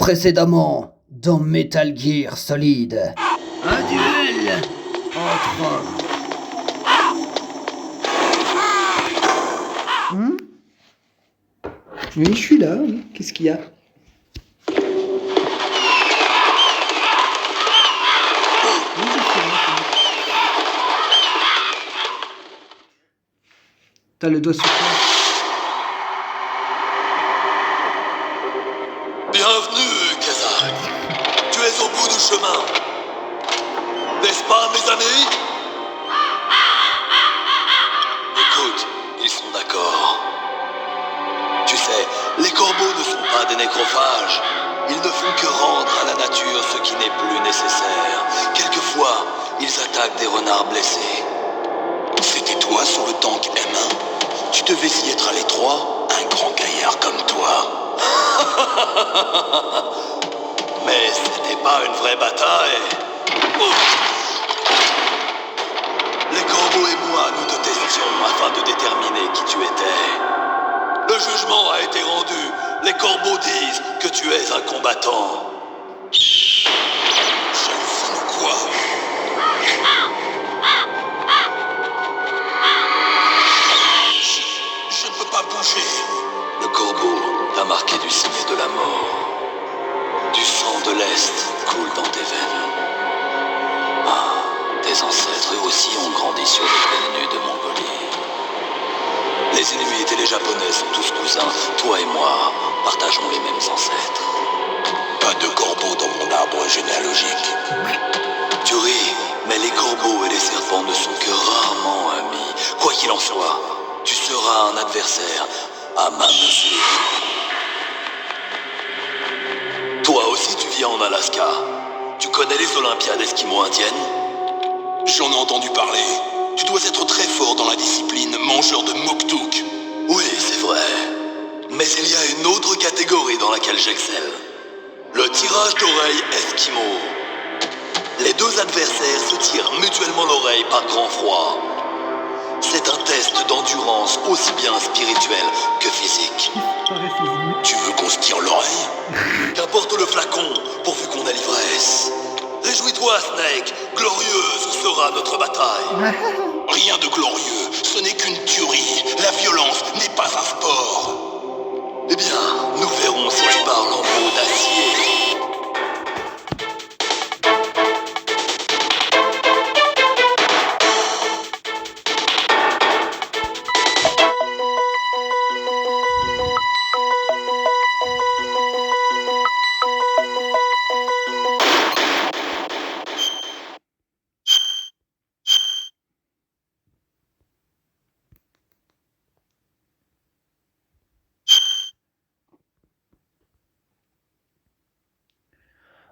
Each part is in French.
Précédemment, dans Metal Gear Solid. Un duel entre hommes. Oui, je suis là. Oui. Qu'est-ce qu'il y a? T'as le doigt sur toi. Bienvenue, Kazak. Tu es au bout du chemin. N'est-ce pas, mes amis? Écoute, ils sont d'accord. Tu sais, les corbeaux ne sont pas des nécrophages. Ils ne font que rendre à la nature ce qui n'est plus nécessaire. Quelquefois, ils attaquent des renards blessés. C'était toi sur le tank M1? Tu devais y être à l'étroit, un grand gaillard comme toi. Mais c'était pas une vraie bataille. Les corbeaux et moi, nous te testions afin de déterminer qui tu étais. Le jugement a été rendu. Les corbeaux disent que tu es un combattant. Jalousie ou quoi? Je ne peux pas bouger. Le corbeau t'a marqué du signe de la mort. Du sang de l'Est coule dans tes veines. Ah, tes ancêtres eux aussi ont grandi sur les plaines nues de Mongolie. Les Inuits et les Japonais sont tous cousins. Toi et moi partageons les mêmes ancêtres. Pas de corbeaux dans mon arbre généalogique. Tu ris, mais les corbeaux et les serpents ne sont que rarement amis. Quoi qu'il en soit, tu seras un adversaire à ma mesure. Toi aussi tu vis en Alaska. Tu connais les Olympiades esquimaux-indiennes? J'en ai entendu parler. Tu dois être très fort dans la discipline mangeur de moktuk. Oui, c'est vrai. Mais il y a une autre catégorie dans laquelle j'excelle. Le tirage d'oreilles esquimau. Les deux adversaires se tirent mutuellement l'oreille par grand froid. C'est un test d'endurance aussi bien spirituel que physique. Tu veux qu'on se tire l'oreille? Qu'importe le flacon, pourvu qu'on ait l'ivresse. Réjouis-toi, Snake, glorieuse sera notre bataille. Rien de glorieux, ce n'est qu'une tuerie. La violence n'est pas un sport. Eh bien, nous verrons si tu parles en mots d'acier.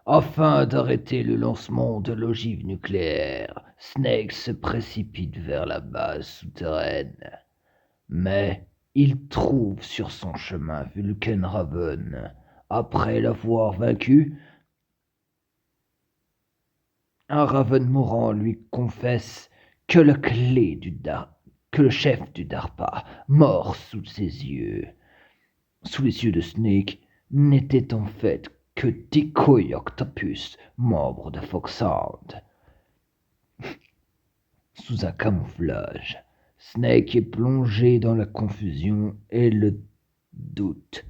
Afin d'arrêter le lancement de l'ogive nucléaire, Snake se précipite vers la base souterraine. Mais il trouve sur son chemin Vulcan Raven. Après l'avoir vaincu, un Raven mourant lui confesse que que le chef du DARPA, mort sous ses yeux, sous les yeux de Snake, n'était en fait que Decoy Octopus, membre de Foxhound. Sous un camouflage, Snake est plongé dans la confusion et le doute.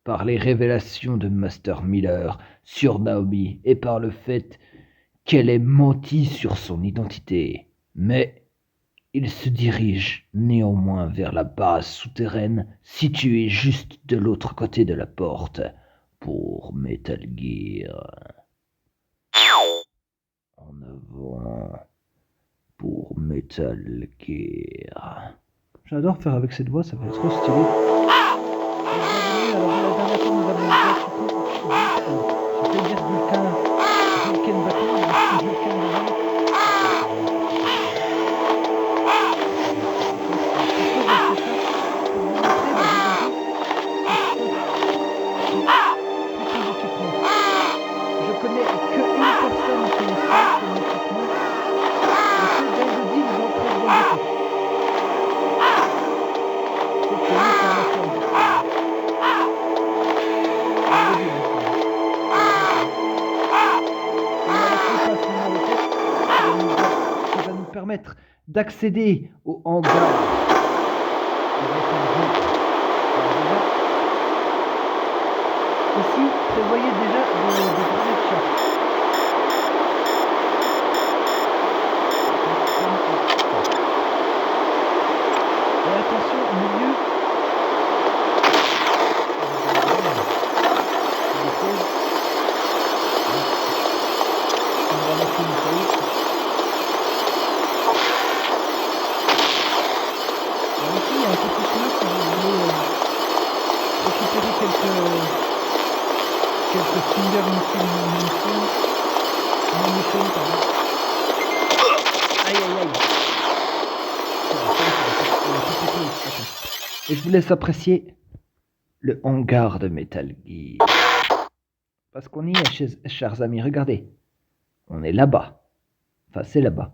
Par les révélations de Master Miller sur Naomi et par le fait qu'elle ait menti sur son identité. Mais il se dirige néanmoins vers la base souterraine située juste de l'autre côté de la porte pour Metal Gear. En avant pour Metal Gear. J'adore faire avec cette voix, ça fait trop stylé. Alors, la dernière fois, nous avons c'était dire Vulcan bâton, Vulcan bâton. Je connais que une personne qui est ça, comme équipement. Et c'est dans le deal, ils ont très bien. Ok. permettre d'accéder au hangar de Metal Gear. Alors déjà, ici, prévoyez déjà des grenades chat. Et attention, au milieu. On va mettre une feuille. Alors ici, il y a un petit peu si vous voulez récupérer quelques finger munitions, pardon. Aïe aïe aïe. Et je vous laisse apprécier le hangar de Metal Gear. Parce qu'on y est, chers amis, regardez. On est là-bas. Enfin, c'est là-bas.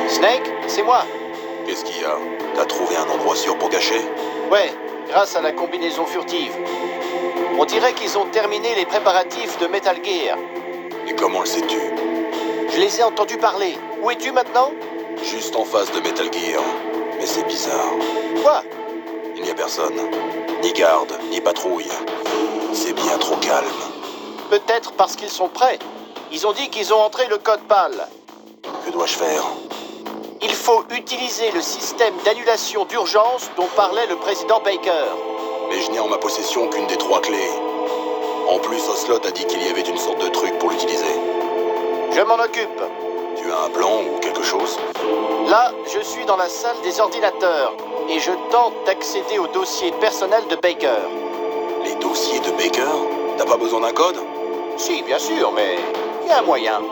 Snake, c'est moi. Qu'est-ce qu'il y a? T'as trouvé un endroit sûr pour cacher? Ouais, grâce à la combinaison furtive. On dirait qu'ils ont terminé les préparatifs de Metal Gear. Et comment le sais-tu? Je les ai entendus parler. Où es-tu maintenant? Juste en face de Metal Gear. Mais c'est bizarre. Quoi? Il n'y a personne. Ni garde, ni patrouille. C'est bien trop calme. Peut-être parce qu'ils sont prêts. Ils ont dit qu'ils ont entré le code PAL. Que dois-je faire? Il faut utiliser le système d'annulation d'urgence dont parlait le président Baker. Mais je n'ai en ma possession qu'une des 3 clés. En plus, Ocelot a dit qu'il y avait une sorte de truc pour l'utiliser. Je m'en occupe. Tu as un plan ou quelque chose? Là, je suis dans la salle des ordinateurs et je tente d'accéder au dossier personnel de Baker. Les dossiers de Baker? T'as pas besoin d'un code? Si, bien sûr, mais il y a un moyen.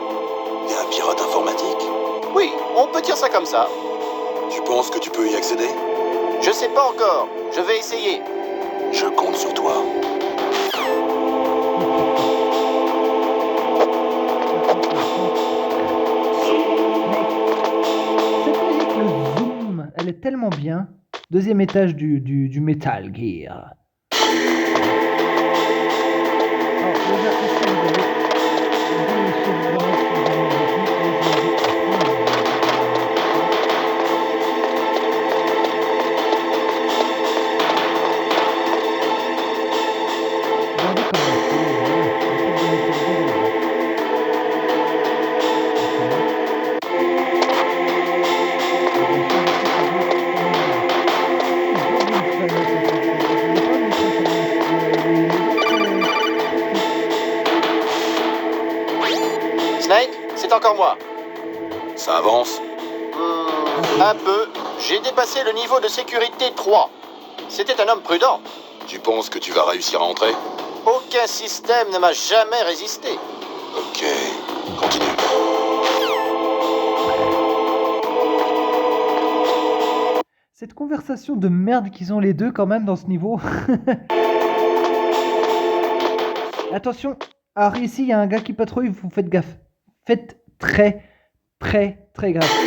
T'es un pirate informatique? Oui, on peut dire ça comme ça. Tu penses que tu peux y accéder? Je sais pas encore. Je vais essayer. Je compte sur toi. Cette musique, le zoom, elle est tellement bien. Deuxième étage du Metal Gear. Alors, déjà, ici, vous avez deux sauvegardes qui vont avec nous. Regardez comment c'est, Snake, c'est encore moi. Ça avance? Un peu. J'ai dépassé le niveau de sécurité 3. C'était un homme prudent. Tu penses que tu vas réussir à entrer? Aucun système ne m'a jamais résisté. Ok, continue. cette conversation de merde qu'ils ont les deux quand même dans ce niveau. Attention, alors ici il y a un gars qui patrouille, vous faites gaffe. Faites très gaffe.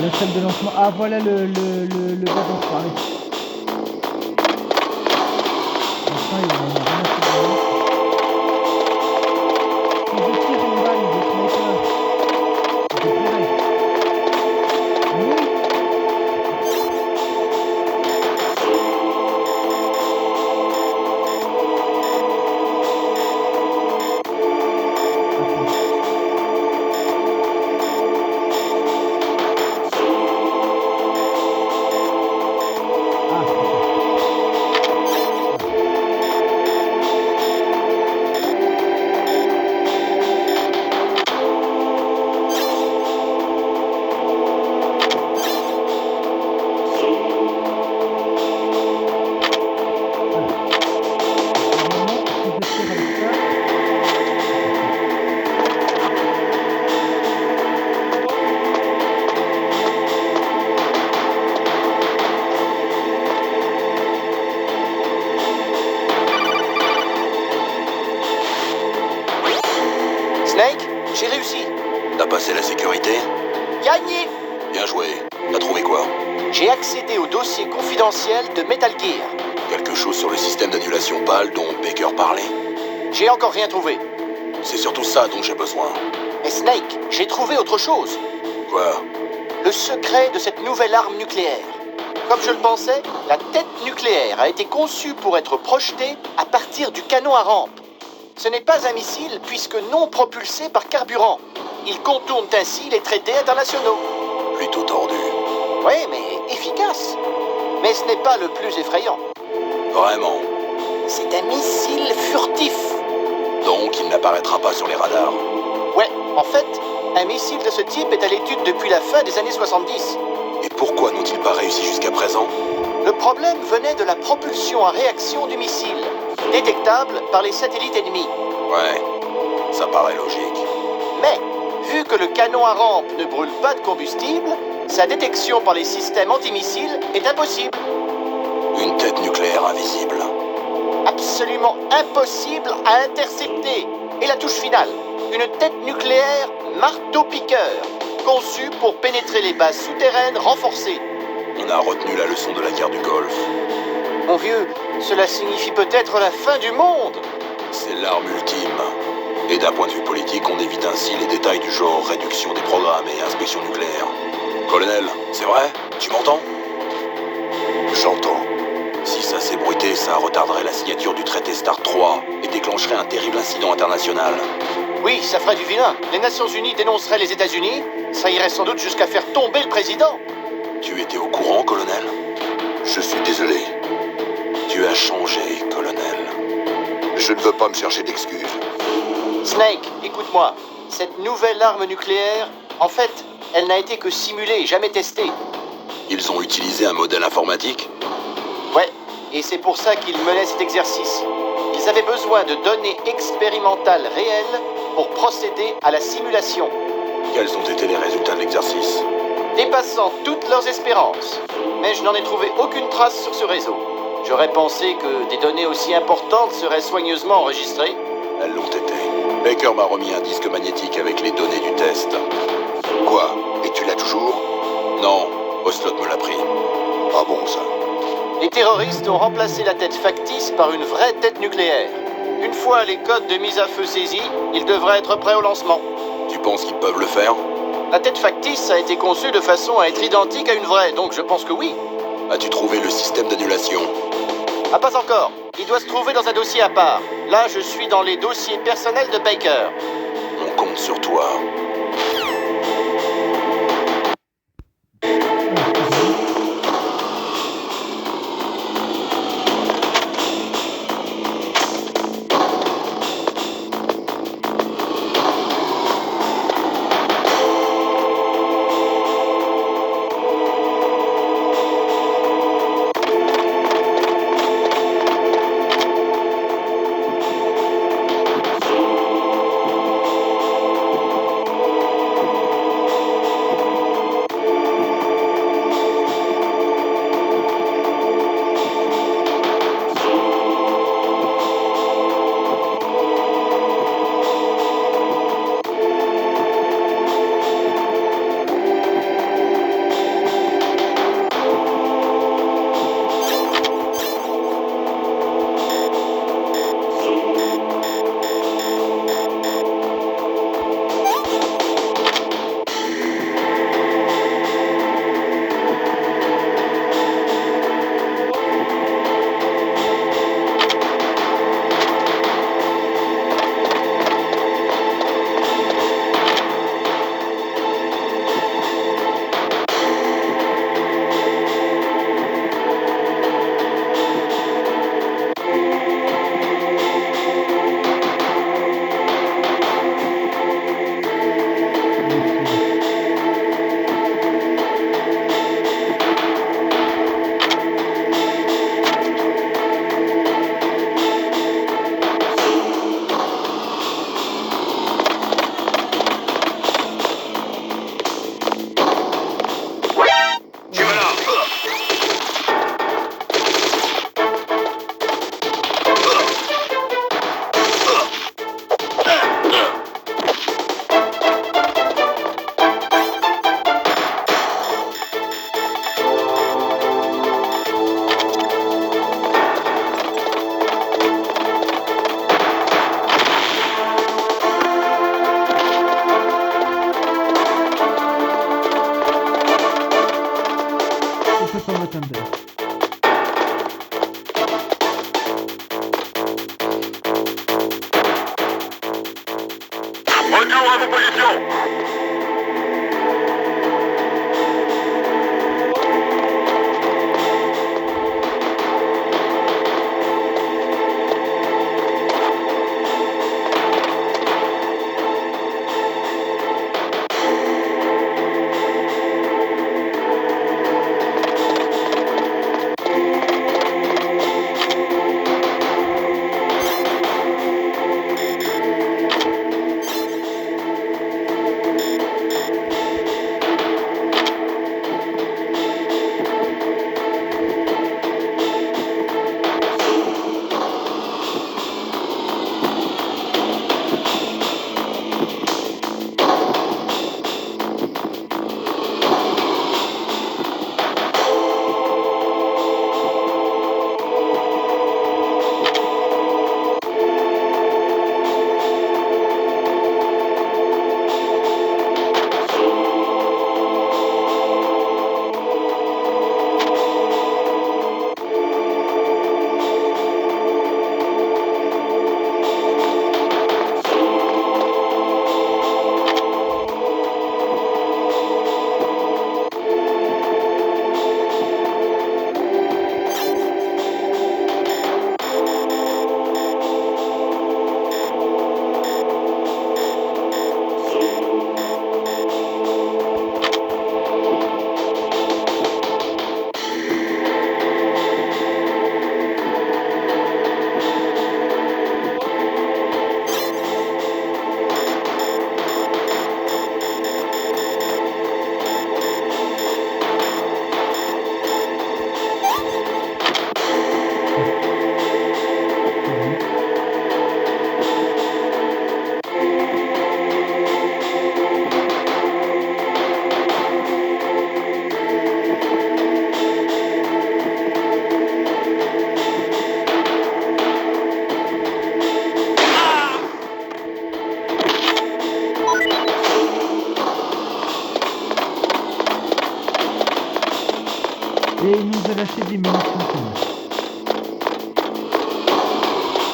La salle de lancement. Ah voilà le gars dont je parlais. Enfin, il en a rien à foutre. passé la sécurité? Gagné! Bien joué. T'as trouvé quoi? J'ai accédé au dossier confidentiel de Metal Gear. Quelque chose sur le système d'annulation PAL dont Baker parlait? J'ai encore rien trouvé. C'est surtout ça dont j'ai besoin. Et Snake, j'ai trouvé autre chose. Quoi? Le secret de cette nouvelle arme nucléaire. Comme je le pensais, la tête nucléaire a été conçue pour être projetée à partir du canon à rampe. Ce n'est pas un missile puisque non propulsé par carburant. Il contourne ainsi les traités internationaux. Plutôt tordu. Oui, mais efficace. Mais ce n'est pas le plus effrayant. Vraiment. C'est un missile furtif. Donc il n'apparaîtra pas sur les radars. Ouais, en fait, un missile de ce type est à l'étude depuis la fin des années 70. Et pourquoi n'ont-ils pas réussi jusqu'à présent? Le problème venait de la propulsion à réaction du missile, détectable par les satellites ennemis. Ouais, ça paraît logique. Mais, vu que le canon à rampe ne brûle pas de combustible, sa détection par les systèmes antimissiles est impossible. Une tête nucléaire invisible. Absolument impossible à intercepter. Et la touche finale, une tête nucléaire marteau-piqueur, conçue pour pénétrer les bases souterraines renforcées. On a retenu la leçon de la guerre du Golfe. Mon vieux, cela signifie peut-être la fin du monde. C'est l'arme ultime. Et d'un point de vue politique, on évite ainsi les détails du genre réduction des programmes et inspection nucléaire. Colonel, c'est vrai? Tu m'entends? J'entends. Si ça s'ébruitait, ça retarderait la signature du traité STAR 3 et déclencherait un terrible incident international. Oui, ça ferait du vilain. Les Nations Unies dénonceraient les États-Unis. Ça irait sans doute jusqu'à faire tomber le président. Tu étais au courant, colonel? Je suis désolé. Tu as changé, colonel. Je ne veux pas me chercher d'excuses. Snake, écoute-moi. Cette nouvelle arme nucléaire, en fait, elle n'a été que simulée, jamais testée. Ils ont utilisé un modèle informatique? Ouais, et c'est pour ça qu'ils menaient cet exercice. Ils avaient besoin de données expérimentales réelles pour procéder à la simulation, Quels ont été les résultats de l'exercice? dépassant toutes leurs espérances. Mais je n'en ai trouvé aucune trace sur ce réseau. J'aurais pensé que des données aussi importantes seraient soigneusement enregistrées. Elles l'ont été. Baker m'a remis un disque magnétique avec les données du test. Quoi? Et tu l'as toujours? Non, Oslot me l'a pris. Ah bon, ça. Les terroristes ont remplacé la tête factice par une vraie tête nucléaire. Une fois les codes de mise à feu saisis, ils devraient être prêts au lancement. Tu penses qu'ils peuvent le faire? La tête factice a été conçue de façon à être identique à une vraie, donc je pense que oui. As-tu trouvé le système d'annulation? Ah, pas encore. Il doit se trouver dans un dossier à part. Là, je suis dans les dossiers personnels de Baker. On compte sur toi. Retour à vos positions. Et il nous a lâché des munitions quand même.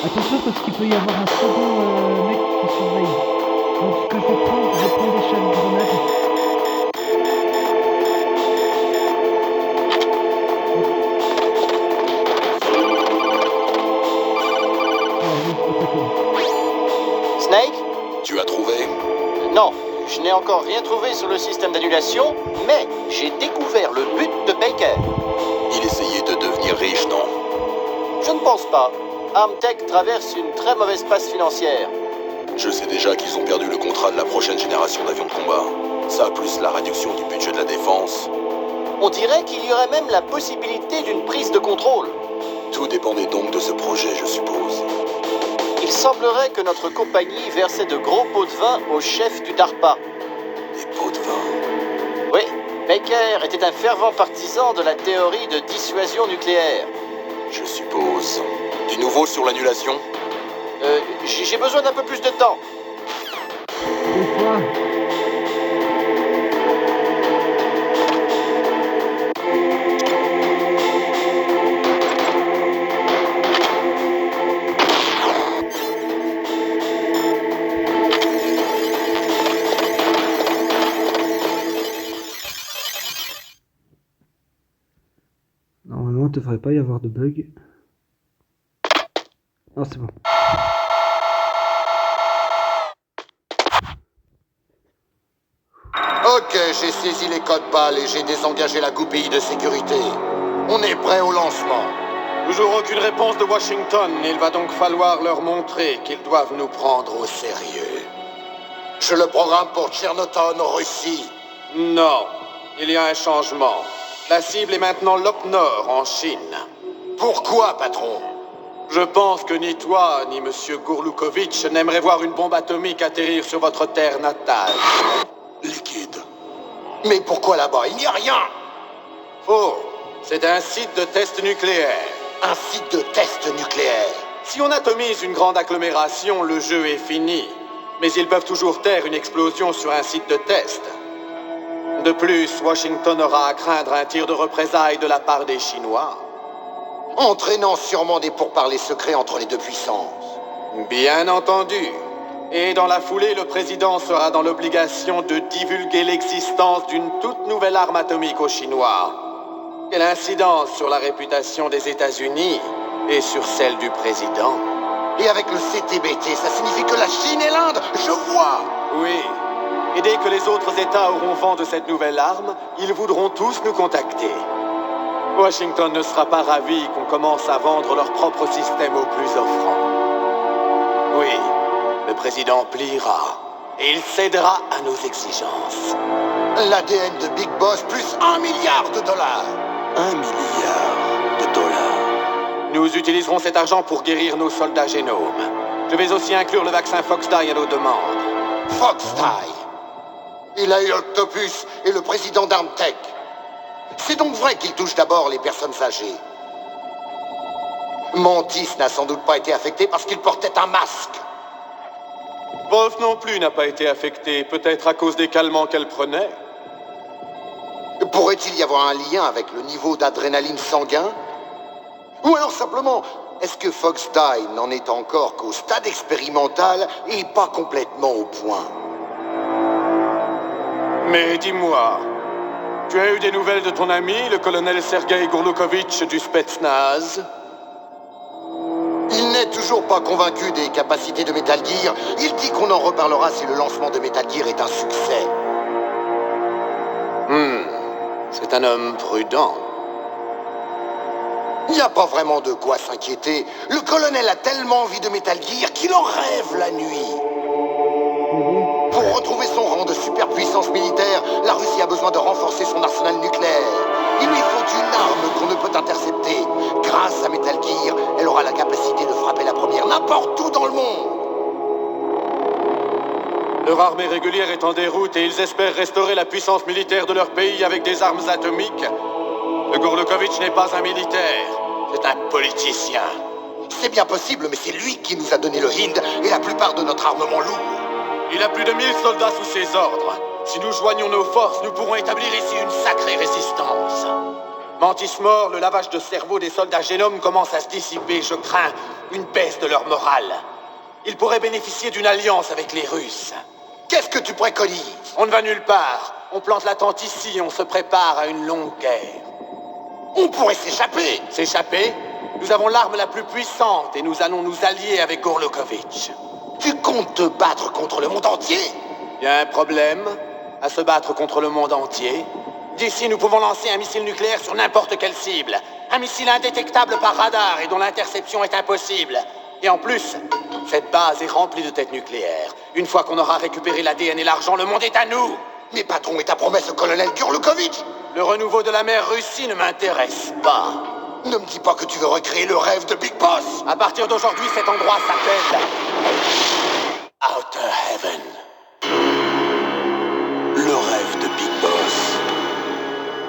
Attention parce qu'il peut y avoir un second mec qui surveille. Donc ce que je prends des chaînes grenades. Snake? Tu as trouvé? Non, je n'ai encore rien trouvé sur le système d'annulation, mais j'ai découvert le but de Baker. Il essayait de devenir riche, non? Je ne pense pas. Armtech traverse une très mauvaise passe financière. Je sais déjà qu'ils ont perdu le contrat de la prochaine génération d'avions de combat. Ça, plus la réduction du budget de la défense. On dirait qu'il y aurait même la possibilité d'une prise de contrôle. Tout dépendait donc de ce projet, je suppose. Il semblerait que notre compagnie versait de gros pots de vin au chef du DARPA. Des pots de vin. Oui, Baker était un fervent partisan de la théorie de dissuasion nucléaire. Je suppose. Du nouveau sur l'annulation? J'ai besoin d'un peu plus de temps. Et toi? Normalement, il ne devrait pas y avoir de bug. Non, c'est bon. Ok, j'ai saisi les codes PAL et j'ai désengagé la goupille de sécurité. On est prêt au lancement. Toujours aucune réponse de Washington. Il va donc falloir leur montrer qu'ils doivent nous prendre au sérieux. Je le programme pour Tchernoton, Russie. Non, il y a un changement. La cible est maintenant l'Op Nord, en Chine. Pourquoi, patron? Je pense que ni toi, ni Monsieur Gourloukovitch n'aimeraient voir une bombe atomique atterrir sur votre terre natale. Liquide. Mais pourquoi là-bas? Il n'y a rien. Faux. C'est un site de test nucléaire. Un site de test nucléaire. Si on atomise une grande agglomération, le jeu est fini. Mais ils peuvent toujours taire une explosion sur un site de test. De plus, Washington aura à craindre un tir de représailles de la part des Chinois. Entraînant sûrement des pourparlers secrets entre les deux puissances. Bien entendu. Et dans la foulée, le président sera dans l'obligation de divulguer l'existence d'une toute nouvelle arme atomique aux Chinois. Quelle incidence sur la réputation des États-Unis et sur celle du président. Et avec le CTBT, ça signifie que la Chine et l'Inde, je vois! Oui. Et dès que les autres États auront vent de cette nouvelle arme, ils voudront tous nous contacter. Washington ne sera pas ravi qu'on commence à vendre leur propre système aux plus offrants. Oui, le président pliera. Et il cédera à nos exigences. L'ADN de Big Boss plus $1 milliard. 1 milliard de dollars. Nous utiliserons cet argent pour guérir nos soldats génomes. Je vais aussi inclure le vaccin FoxDie à nos demandes. FoxDie. Il a eu Octopus et le président d'Armtech. C'est donc vrai qu'il touche d'abord les personnes âgées. Mantis n'a sans doute pas été affecté parce qu'il portait un masque. Wolf non plus n'a pas été affectée, peut-être à cause des calmants qu'elle prenait. Pourrait-il y avoir un lien avec le niveau d'adrénaline sanguin? Ou alors simplement, est-ce que FoxDie n'en est encore qu'au stade expérimental et pas complètement au point? Mais dis-moi, tu as eu des nouvelles de ton ami, le colonel Sergei Gourloukovitch du Spetsnaz? Il n'est toujours pas convaincu des capacités de Metal Gear. Il dit qu'on en reparlera si le lancement de Metal Gear est un succès. C'est un homme prudent. Il n'y a pas vraiment de quoi s'inquiéter. Le colonel a tellement envie de Metal Gear qu'il en rêve la nuit. Pour retrouver son rang de superpuissance militaire, la Russie a besoin de renforcer son arsenal nucléaire. Il lui faut une arme qu'on ne peut intercepter. Grâce à Metal Gear, elle aura la capacité de frapper la première n'importe où dans le monde. Leur armée régulière est en déroute et ils espèrent restaurer la puissance militaire de leur pays avec des armes atomiques. Le Gourloukovitch n'est pas un militaire, c'est un politicien. C'est bien possible, mais c'est lui qui nous a donné le Hind et la plupart de notre armement lourd. Il a plus de 1000 soldats sous ses ordres. Si nous joignons nos forces, nous pourrons établir ici une sacrée résistance. Mantis mort, le lavage de cerveau des soldats génomes commence à se dissiper. Je crains une baisse de leur morale. Ils pourraient bénéficier d'une alliance avec les Russes. Qu'est-ce que tu préconises? On ne va nulle part. On plante la tente ici et on se prépare à une longue guerre. On pourrait s'échapper. S'échapper? Nous avons l'arme la plus puissante et nous allons nous allier avec Gourloukovitch. Tu comptes te battre contre le monde entier? Y a un problème à se battre contre le monde entier? D'ici, nous pouvons lancer un missile nucléaire sur n'importe quelle cible. Un missile indétectable par radar et dont l'interception est impossible. Et en plus, cette base est remplie de têtes nucléaires. Une fois qu'on aura récupéré l'ADN et l'argent, le monde est à nous. Mais patron, et ta promesse au colonel Gourloukovitch? Le renouveau de la mer Russie ne m'intéresse pas. Ne me dis pas que tu veux recréer le rêve de Big Boss. À partir d'aujourd'hui, cet endroit s'appelle Outer Heaven. Le rêve de Big Boss.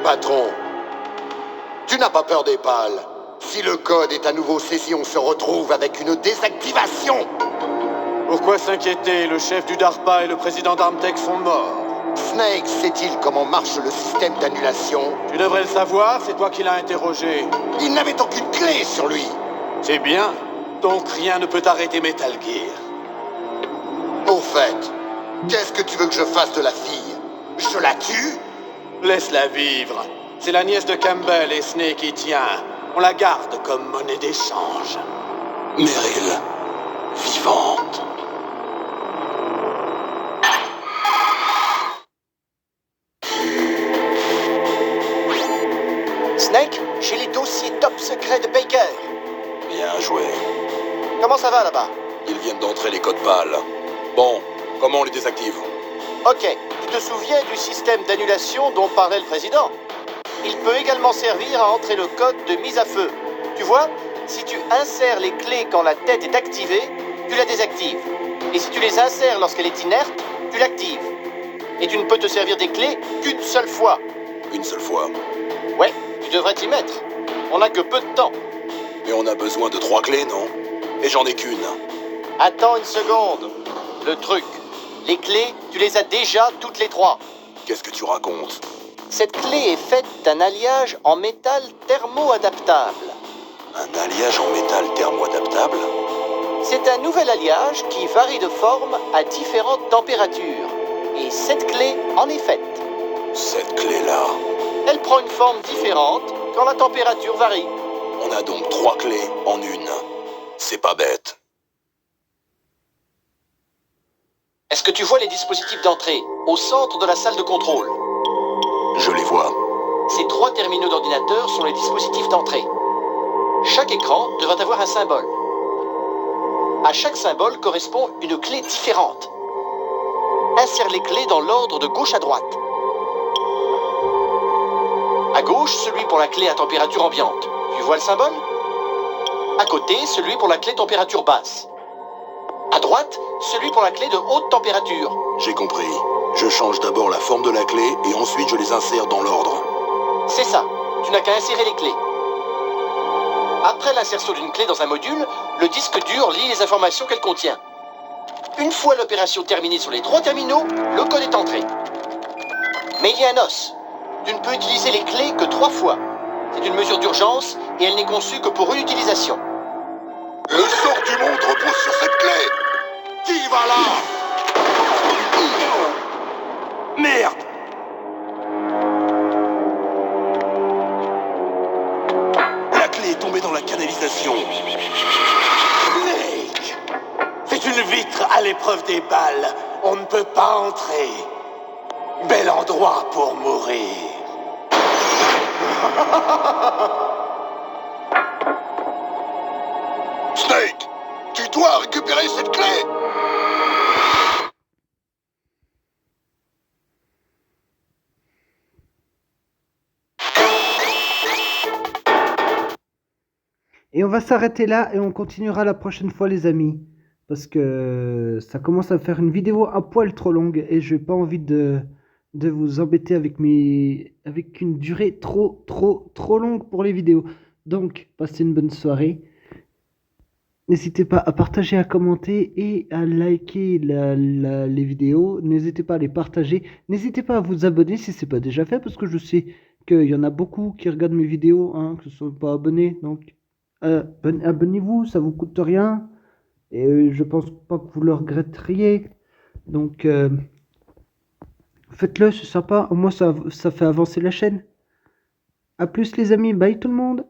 Patron, tu n'as pas peur des pales. Si le code est à nouveau saisi, on se retrouve avec une désactivation. Pourquoi s'inquiéter? Le chef du DARPA et le président d'Armtech sont morts. Snake sait-il comment marche le système d'annulation? Tu devrais le savoir, c'est toi qui l'as interrogé. Il n'avait aucune clé sur lui. C'est bien, donc rien ne peut arrêter Metal Gear. Au fait, qu'est-ce que tu veux que je fasse de la fille? Je la tue? Laisse-la vivre. C'est la nièce de Campbell et Snake y tient. On la garde comme monnaie d'échange. Meryl, vivante. Snake, j'ai les dossiers top secrets de Baker. Bien joué. Comment ça va là-bas? Ils viennent d'entrer les codes pâles. Bon, comment on les désactive? Ok, tu te souviens du système d'annulation dont parlait le président? Il peut également servir à entrer le code de mise à feu. Tu vois, si tu insères les clés quand la tête est activée, tu la désactives. Et si tu les insères lorsqu'elle est inerte, tu l'actives. Et tu ne peux te servir des clés qu'une seule fois. Une seule fois. Ouais, tu devrais t'y mettre. On n'a que peu de temps. Mais on a besoin de 3 clés, non? Et j'en ai qu'une. Attends une seconde. Le truc, les clés, tu les as déjà toutes les 3. Qu'est-ce que tu racontes? Cette clé est faite d'un alliage en métal thermo-adaptable. Un alliage en métal thermo-adaptable? C'est un nouvel alliage qui varie de forme à différentes températures. Et cette clé en est faite. Cette clé-là. Elle prend une forme différente quand la température varie. On a donc 3 clés en une. C'est pas bête. Est-ce que tu vois les dispositifs d'entrée au centre de la salle de contrôle? Je les vois. Ces 3 terminaux d'ordinateur sont les dispositifs d'entrée. Chaque écran devrait avoir un symbole. À chaque symbole correspond une clé différente. Insère les clés dans l'ordre de gauche à droite. À gauche, celui pour la clé à température ambiante. Tu vois le symbole? À côté, celui pour la clé température basse. À droite, celui pour la clé de haute température. J'ai compris. Je change d'abord la forme de la clé et ensuite je les insère dans l'ordre. C'est ça. Tu n'as qu'à insérer les clés. Après l'insertion d'une clé dans un module, le disque dur lit les informations qu'elle contient. Une fois l'opération terminée sur les 3 terminaux, le code est entré. Mais il y a un os. Tu ne peux utiliser les clés que 3 fois. C'est une mesure d'urgence et elle n'est conçue que pour une utilisation. Le sort du monde repose sur cette clé. Qui va là? Merde! La clé est tombée dans la canalisation. Snake! C'est une vitre à l'épreuve des balles. On ne peut pas entrer. Bel endroit pour mourir. Snake, tu dois récupérer cette clé. Et on va s'arrêter là et on continuera la prochaine fois les amis. Parce que ça commence à faire une vidéo un poil trop longue et j'ai pas envie de vous embêter avec une durée trop longue pour les vidéos. Donc, passez une bonne soirée. N'hésitez pas à partager, à commenter et à liker les vidéos. N'hésitez pas à les partager. N'hésitez pas à vous abonner si c'est pas déjà fait parce que je sais qu'il y en a beaucoup qui regardent mes vidéos, hein, qui ne sont pas abonnés. Donc, abonnez-vous, ça vous coûte rien. Et je pense pas que vous le regretteriez. Donc, faites-le, c'est sympa. Au moins, ça fait avancer la chaîne. A plus les amis, bye tout le monde.